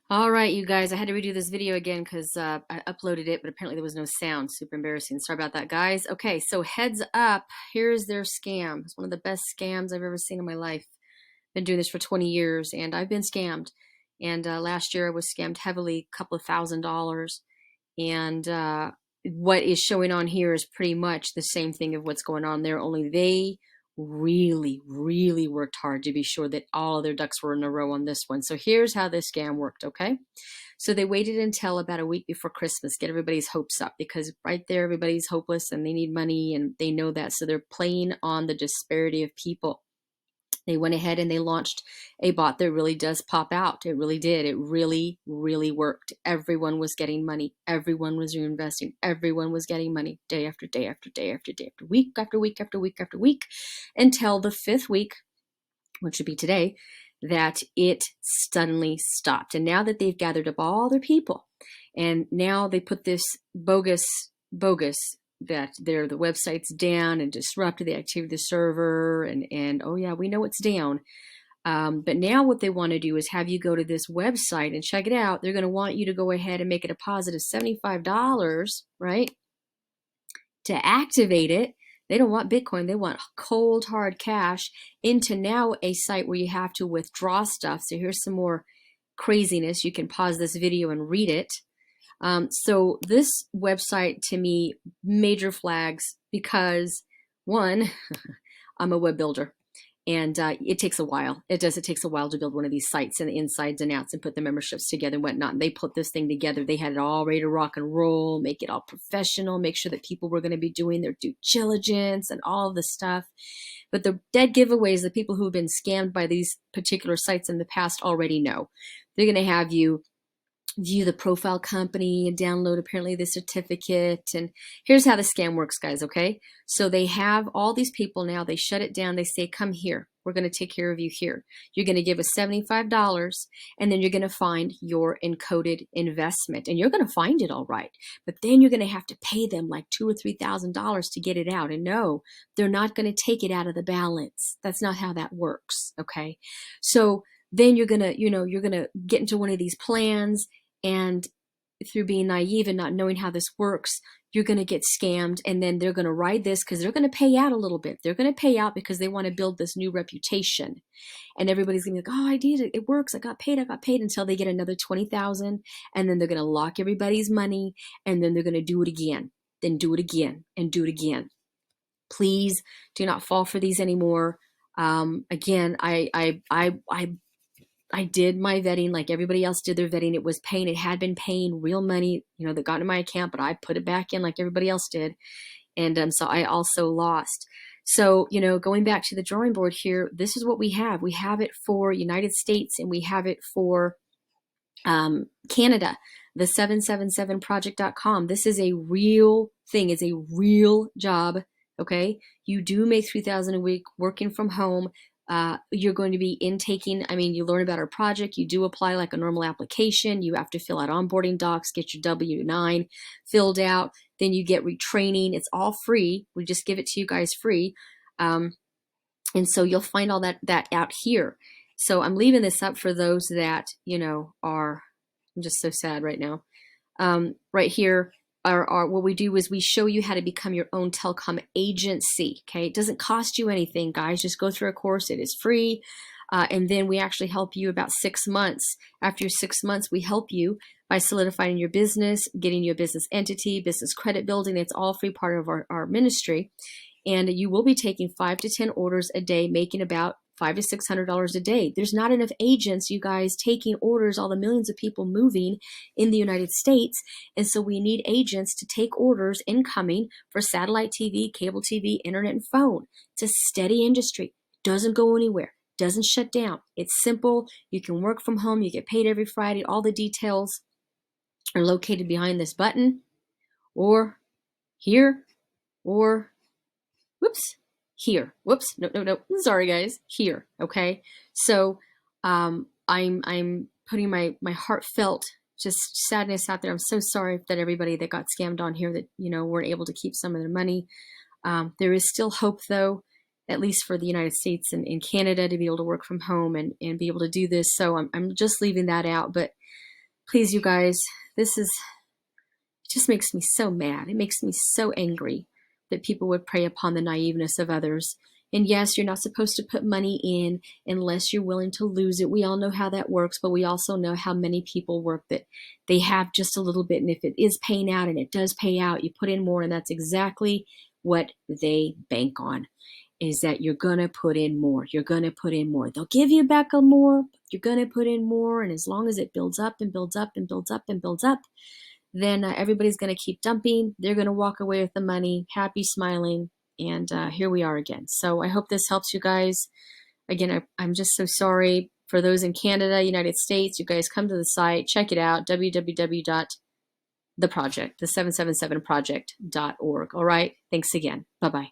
All right, you guys, I had to redo this video again because I uploaded it, but apparently there was no sound. Super embarrassing. Sorry about that, guys. Okay, so heads up. Here's their scam. It's one of the best scams I've ever seen in my life. Been doing this for 20 years, and I've been scammed. And last year I was scammed heavily, a couple of $1,000. And what is showing on here is pretty much the same thing of what's going on there, only they really, really worked hard to be sure that all of their ducks were in a row on this one. So here's how this scam worked, okay? So they waited until about a week before Christmas, get everybody's hopes up, because right there everybody's hopeless and they need money and they know that. So they're playing on the disparity of people. They went ahead and they launched a bot that really does pop out. It really did. It really, really worked. Everyone was getting money. Everyone was reinvesting. Everyone was getting money day after day after day after day after week after week after week after week until the fifth week, which would be today, that it suddenly stopped. And now that they've gathered up all their people, and now they put this bogus that the website's down and disrupted the activity of the server, and oh yeah, we know it's down. But now what they want to do is have you go to this website and check it out. They're going to want you to go ahead and make a deposit of $75, right, to activate it. They don't want Bitcoin. They want cold, hard cash into now a site where you have to withdraw stuff. So here's some more craziness. You can pause this video and read it. So this website, to me, major flags because, one, I'm a web builder. And it takes a while. It takes a while to build one of these sites and the insides and outs and put the memberships together and whatnot. And they put this thing together. They had it all ready to rock and roll, make it all professional, make sure that people were going to be doing their due diligence and all of the stuff. But the dead giveaways, the people who have been scammed by these particular sites in the past already know. They're going to have you view the profile company and download apparently the certificate. And here's how the scam works, guys, okay? So they have all these people now, they shut it down, they say, come here, we're going to take care of you here. You're going to give us $75 and then you're going to find your encoded investment, and you're going to find it all right. But then you're going to have to pay them like $2,000 or $3,000 to get it out. And no, they're not going to take it out of the balance. That's not how that works, okay? So then you're going to, you're going to get into one of these plans, and through being naive and not knowing how this works, you're going to get scammed. And then they're going to ride this because they're going to pay out a little bit. They're going to pay out because they want to build this new reputation. And everybody's going to be like, oh, I did it. It works. I got paid until they get another 20,000. And then they're going to lock everybody's money. And then they're going to do it again, then do it again and do it again. Please do not fall for these anymore. Again, I did my vetting like everybody else did their vetting. It was paying. It had been paying real money, that got in my account, but I put it back in like everybody else did. And so I also lost. So, going back to the drawing board here, this is what we have. We have it for United States and we have it for Canada, the 777project.com. This is a real thing. It's a real job. Okay. You do make $3,000 a week working from home. You're going to be intaking, you learn about our project. You do apply like a normal application. You have to fill out onboarding docs, get your W-9 filled out. Then you get retraining. It's all free. We just give it to you guys free. And so you'll find all that out here. So I'm leaving this up for those that, I'm just so sad right now. Right here, what we do is we show you how to become your own telecom agency. Okay, it doesn't cost you anything, guys. Just go through a course. It is free, and then we actually help you about 6 months. After your 6 months, we help you by solidifying your business, getting you a business entity, business credit building. It's all free, part of our ministry, and you will be taking 5 to 10 orders a day, making about $500 to $600 a day. There's not enough agents, you guys, taking orders, all the millions of people moving in the United States. And so we need agents to take orders incoming for satellite TV, cable TV, internet, and phone. It's a steady industry. Doesn't go anywhere. Doesn't shut down. It's simple. You can work from home. You get paid every Friday. All the details are located behind this button or here or, whoops, here. Whoops. No. Sorry, guys. Here. Okay. So I'm putting my heartfelt just sadness out there. I'm so sorry that everybody that got scammed on here that, weren't able to keep some of their money. There is still hope, though, at least for the United States and Canada, to be able to work from home and be able to do this. So I'm just leaving that out. But Please, you guys, this is, it just makes me so mad. It makes me so angry that people would prey upon the naiveness of others. And yes, you're not supposed to put money in unless you're willing to lose it. We all know how that works, but we also know how many people work that they have just a little bit. And if it is paying out, and it does pay out, you put in more, and that's exactly what they bank on, is that you're going to put in more. You're going to put in more. They'll give you back a more, but you're going to put in more. And as long as it builds up and builds up and builds up and builds up, then everybody's going to keep dumping. They're going to walk away with the money, happy, smiling, and here we are again. So I hope this helps you guys. Again, I'm just so sorry for those in Canada, United States. You guys come to the site, check it out, www.the777project.org. All right, thanks again. Bye-bye.